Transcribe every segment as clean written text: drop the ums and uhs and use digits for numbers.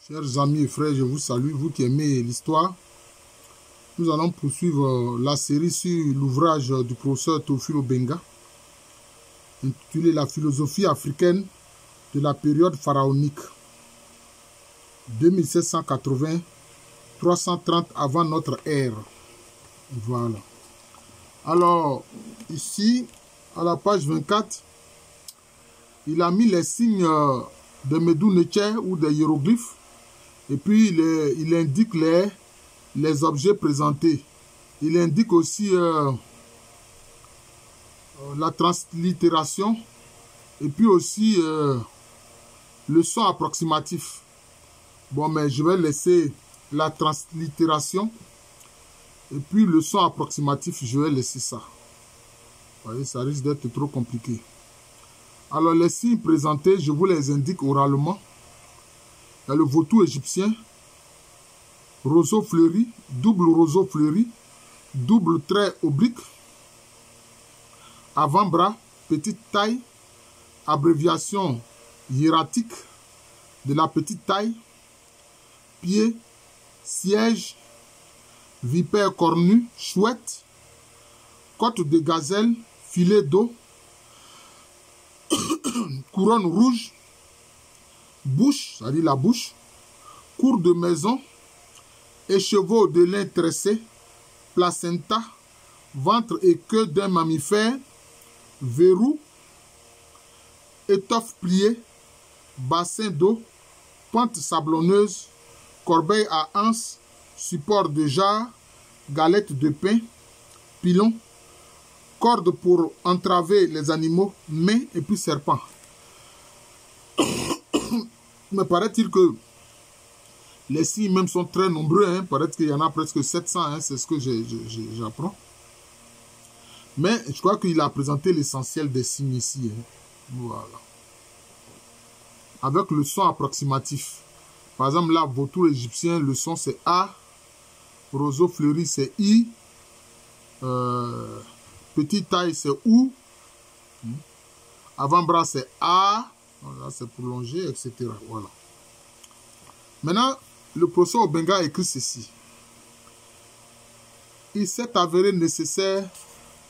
Chers amis et frères, je vous salue, vous qui aimez l'histoire. Nous allons poursuivre la série sur l'ouvrage du professeur Théophile Obenga, intitulé La philosophie africaine de la période pharaonique, 2780-330 avant notre ère. Voilà. Alors, ici, à la page 24, il a mis les signes de Médou Neche ou des hiéroglyphes. Et puis, il indique les objets présentés. Il indique aussi la translittération et puis aussi le son approximatif. Bon, mais je vais laisser la translittération et puis le son approximatif, je vais laisser ça. Vous voyez, ça risque d'être trop compliqué. Alors, les signes présentés, je vous les indique oralement. Il y a le vautour égyptien, roseau fleuri, double roseau fleuri, double trait oblique, avant-bras, petite taille, abréviation hiératique de la petite taille, pied, siège, vipère cornue, chouette, côte de gazelle, filet d'eau, couronne rouge, bouche, c'est-à-dire la bouche, cour de maison, écheveau de lin tressé, placenta, ventre et queue d'un mammifère, verrou, étoffe pliée, bassin d'eau, pente sablonneuse, corbeille à anse, support de jarre, galette de pain, pilon, corde pour entraver les animaux, main et puis serpent. Mais paraît-il que les signes même sont très nombreux, hein. Paraît qu'il y en a presque 700, hein. C'est ce que j'apprends. Mais je crois qu'il a présenté l'essentiel des signes ici, hein. Voilà. Avec le son approximatif. Par exemple, là, vautour égyptien, le son c'est A. Roseau fleuri c'est I. Petite taille c'est OU. Avant-bras c'est A. Voilà, c'est pour longer, etc. Voilà. Maintenant, le professeur Obenga a écrit ceci. Il s'est avéré nécessaire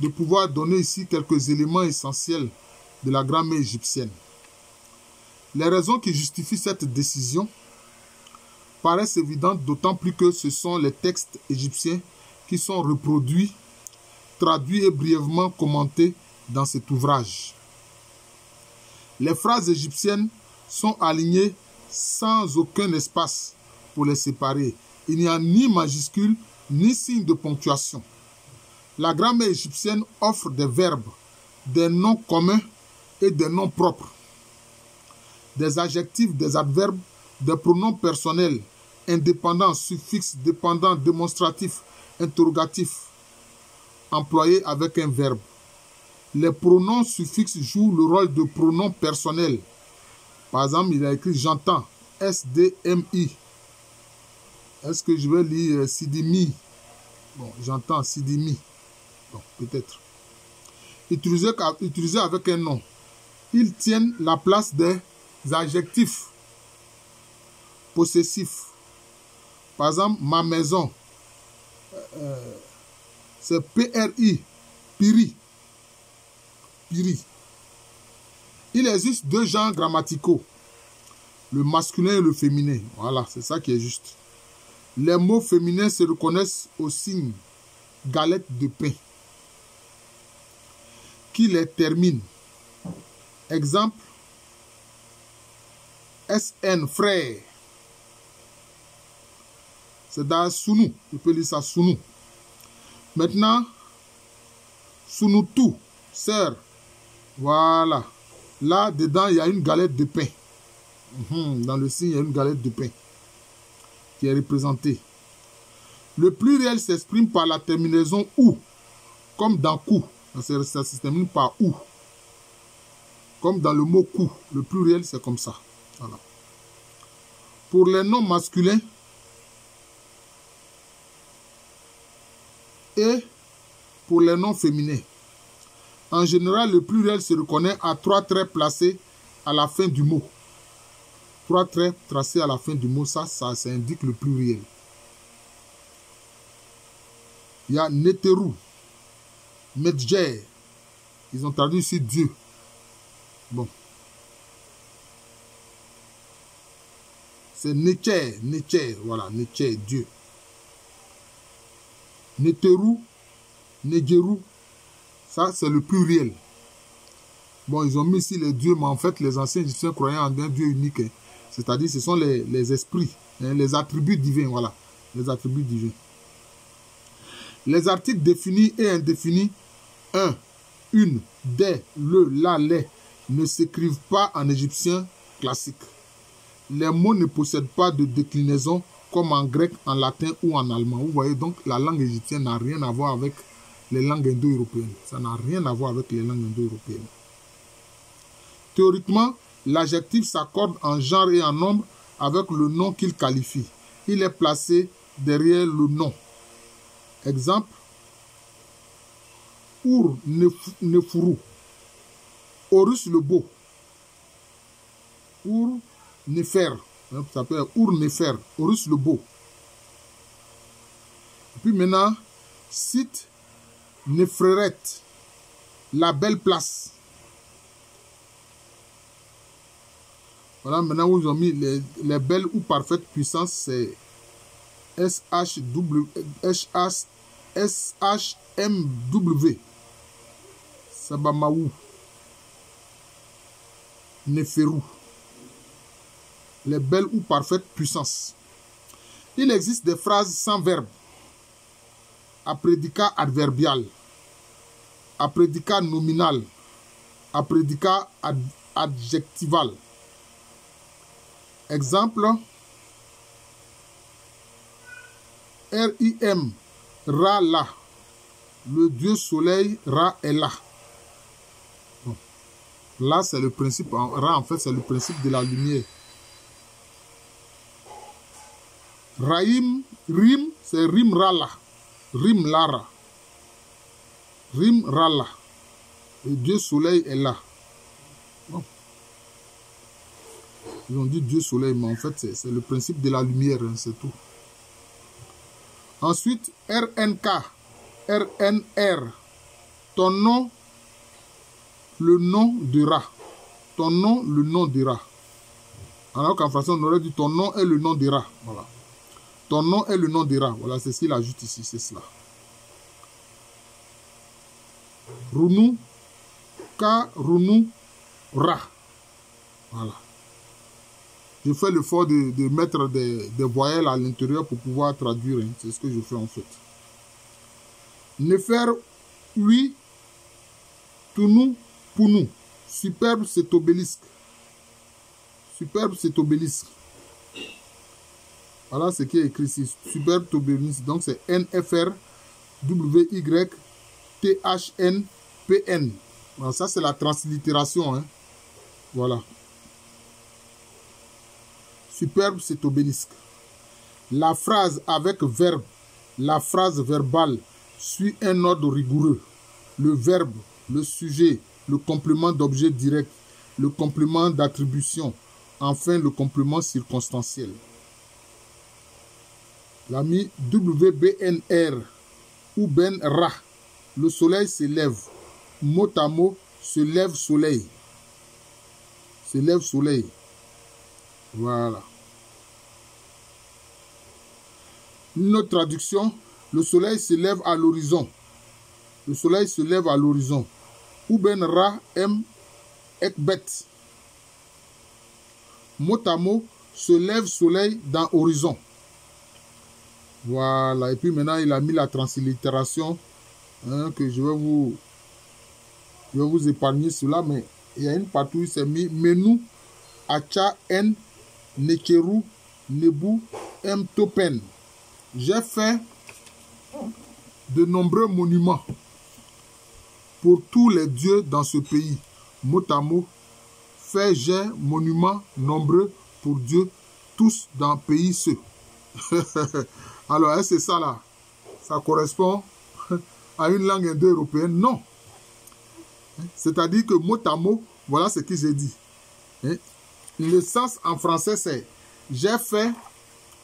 de pouvoir donner ici quelques éléments essentiels de la grammaire égyptienne. Les raisons qui justifient cette décision paraissent évidentes, d'autant plus que ce sont les textes égyptiens qui sont reproduits, traduits et brièvement commentés dans cet ouvrage. Les phrases égyptiennes sont alignées sans aucun espace pour les séparer. Il n'y a ni majuscule ni signe de ponctuation. La grammaire égyptienne offre des verbes, des noms communs et des noms propres, des adjectifs, des adverbes, des pronoms personnels, indépendants, suffixes, dépendants, démonstratifs, interrogatifs, employés avec un verbe. Les pronoms suffixes jouent le rôle de pronoms personnels. Par exemple, il a écrit « j'entends », S-D-M-I. Est-ce que je vais lire Sidimi? Bon, j'entends Sidimi. Bon, peut-être. Utilisé avec un nom. Ils tiennent la place des adjectifs possessifs. Par exemple, ma maison. C'est P-R-I. Piri. Piri. Il existe deux genres grammaticaux, le masculin et le féminin. Voilà, c'est ça qui est juste. Les mots féminins se reconnaissent au signe galette de pain qui les termine. Exemple, SN, frère. C'est dans Sounou. Je peux lire ça, Sounou. Maintenant, Sounoutou, sœur. Voilà. Là, dedans, il y a une galette de pain. Dans le signe, il y a une galette de pain qui est représentée. Le pluriel s'exprime par la terminaison OU, comme dans cou. Ça se termine par OU. Comme dans le mot cou. Le pluriel, c'est comme ça. Voilà. Pour les noms masculins et pour les noms féminins, en général, le pluriel se reconnaît à 3 traits placés à la fin du mot. 3 traits tracés à la fin du mot, ça indique le pluriel. Il y a Neteru, Medjer. Ils ont traduit ici Dieu. Bon. C'est Necher, voilà, Necher, Dieu. Neteru, Negeru, ça c'est le pluriel. Bon, ils ont mis ici les dieux, mais en fait, les anciens Égyptiens croyaient en un Dieu unique. Hein. C'est-à-dire, ce sont les esprits, hein, les attributs divins, voilà, les attributs divins. Les articles définis et indéfinis, un, une, des, le, la, les, ne s'écrivent pas en égyptien classique. Les mots ne possèdent pas de déclinaison comme en grec, en latin ou en allemand. Vous voyez donc, la langue égyptienne n'a rien à voir avec les langues indo-européennes. Ça n'a rien à voir avec les langues indo-européennes. Théoriquement, l'adjectif s'accorde en genre et en nombre avec le nom qu'il qualifie. Il est placé derrière le nom. Exemple, Ur Nefuru, Horus le beau. Ur Nefer, ça s'appelle Ur Nefer, Horus le beau. Et puis maintenant, Site Nefreret, la belle place. Voilà, maintenant où ils ont mis les belles ou parfaites puissances, c'est SHMW. Sabamaou. Neferu. Les belles ou parfaites puissances. Il existe des phrases sans verbe, à prédicat adverbial, à prédicat nominal, à prédicat adjectival. Exemple, R-I-M, Ra là. Le dieu soleil, Ra est là. Bon. Là, c'est le principe, Ra en fait, c'est le principe de la lumière. Raïm, Rim, c'est Rim Rala. Rim Lara. Rim Rala. Le dieu soleil est là. Bon. Ils ont dit Dieu soleil, mais en fait, c'est le principe de la lumière, hein, c'est tout. Ensuite, RNK, RNR. Ton nom, le nom de Ra. Ton nom, le nom de Ra. Alors qu'en français, on aurait dit ton nom est le nom de Ra. Voilà. Ton nom est le nom de Ra. Voilà, c'est ce qu'il ajoute ici, c'est cela. Runu, K, Runu, Ra. Voilà. Je fais l'effort de mettre des voyelles à l'intérieur pour pouvoir traduire. Hein. C'est ce que je fais en fait. Nefer, oui, Tounou, Pounou. Superbe, c'est obélisque. Superbe, c'est obélisque. Voilà ce qui est écrit ici. Superbe, obélisque. Donc c'est NFR, WY, THN, PN. Voilà, ça c'est la translittération. Hein. Voilà. Superbe, c'est obélisque. La phrase avec verbe, la phrase verbale, suit un ordre rigoureux. Le verbe, le sujet, le complément d'objet direct, le complément d'attribution, enfin le complément circonstanciel. L'ami WBNR ou Ben Ra. Le soleil se lève. Mot à mot, se lève soleil. Se lève soleil. Voilà. Une autre traduction, le soleil se lève à l'horizon. Le soleil se lève à l'horizon. Ou Ben Ra M Ekbet. Mot à mot, se lève soleil dans horizon. Voilà. Et puis maintenant, il a mis la translittération hein, que je vais vous épargner cela, mais il y a une partie où il s'est mis Menou, Acha, N, Nekeru, Nebu, M, Topen. J'ai fait de nombreux monuments pour tous les dieux dans ce pays. Mot à mot, fait j'ai monuments nombreux pour Dieu, tous dans le pays ceux. Alors, c'est ça là. Ça correspond à une langue indo-européenne? Non. C'est-à-dire que mot à mot, voilà ce que j'ai dit. Le sens en français, c'est « J'ai fait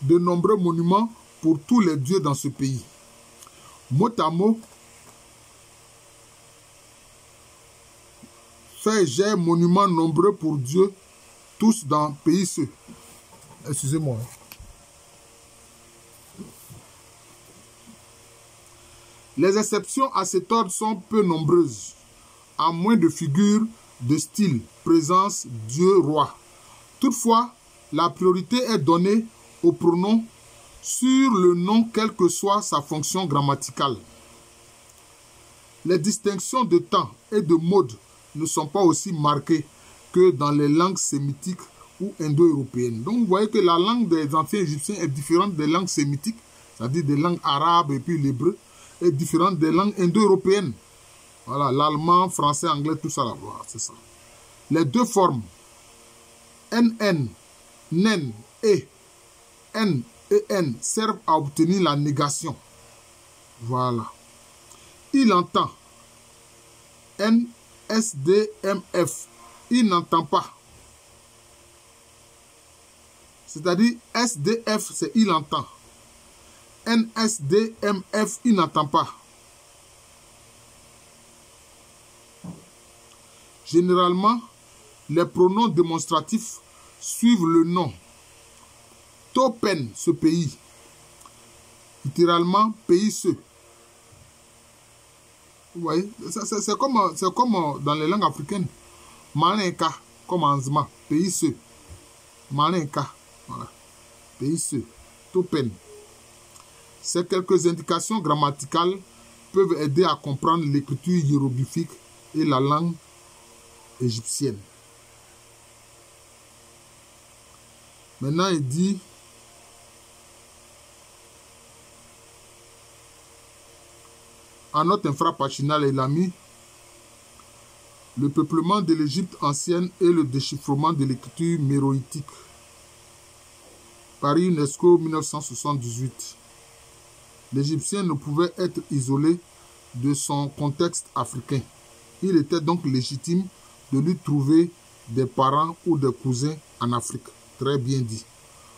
de nombreux monuments pour tous les dieux dans ce pays. » Mot à mot, fait j'ai monuments nombreux pour Dieu, tous dans pays ceux. Excusez-moi. Les exceptions à cet ordre sont peu nombreuses, à moins de figures de style, présence, Dieu, roi. Toutefois, la priorité est donnée au pronom sur le nom, quelle que soit sa fonction grammaticale. Les distinctions de temps et de mode ne sont pas aussi marquées que dans les langues sémitiques ou indo-européennes. Donc, vous voyez que la langue des anciens Égyptiens est différente des langues sémitiques, c'est-à-dire des langues arabes et puis l'hébreu, est différente des langues indo-européennes. Voilà, l'allemand, français, anglais, tout ça là, voilà, c'est ça. Les deux formes, NN, NEN et N et N, servent à obtenir la négation. Voilà. Il entend. N, S, D, M, F. Il n'entend pas. C'est-à-dire S, D, F, c'est il entend. N, S, D, M, F, il n'entend pas. Généralement, les pronoms démonstratifs suivent le nom. Topen, ce pays. Littéralement, pays ce. Vous voyez, c'est comme dans les langues africaines. Malenka, comme en Zma, pays ce. Malenka, voilà. Pays ce. Topen. Ces quelques indications grammaticales peuvent aider à comprendre l'écriture hiéroglyphique et la langue égyptienne. Maintenant, il dit en note infrapachinale, il a mis le peuplement de l'Égypte ancienne et le déchiffrement de l'écriture méroïtique. Paris, UNESCO, 1978. L'Égyptien ne pouvait être isolé de son contexte africain. Il était donc légitime de lui trouver des parents ou des cousins en Afrique. Très bien dit.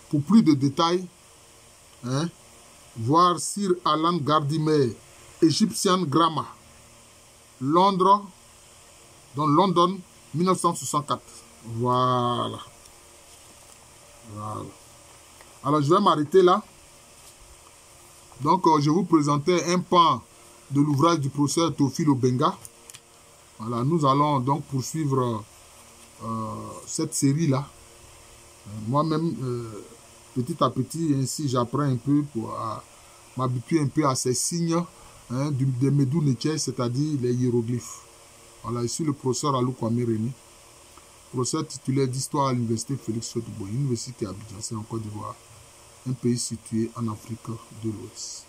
Pour plus de détails, voir Sir Alan Gardimer, Egyptian Grammar, Londres, dans London, 1964. Voilà. Alors, je vais m'arrêter là. Donc, je vais vous présenter un pan de l'ouvrage du professeur Théophile Obenga. Voilà, nous allons donc poursuivre cette série-là. Moi-même, petit à petit, ainsi j'apprends un peu pour m'habituer un peu à ces signes des Médou Netché, c'est-à-dire les hiéroglyphes. Voilà, ici le professeur Alou Kwame René, professeur titulaire d'histoire à l'université Félix Houphouët-Boigny, université à Abidjan, c'est en Côte d'Ivoire, un pays situé en Afrique de l'Ouest.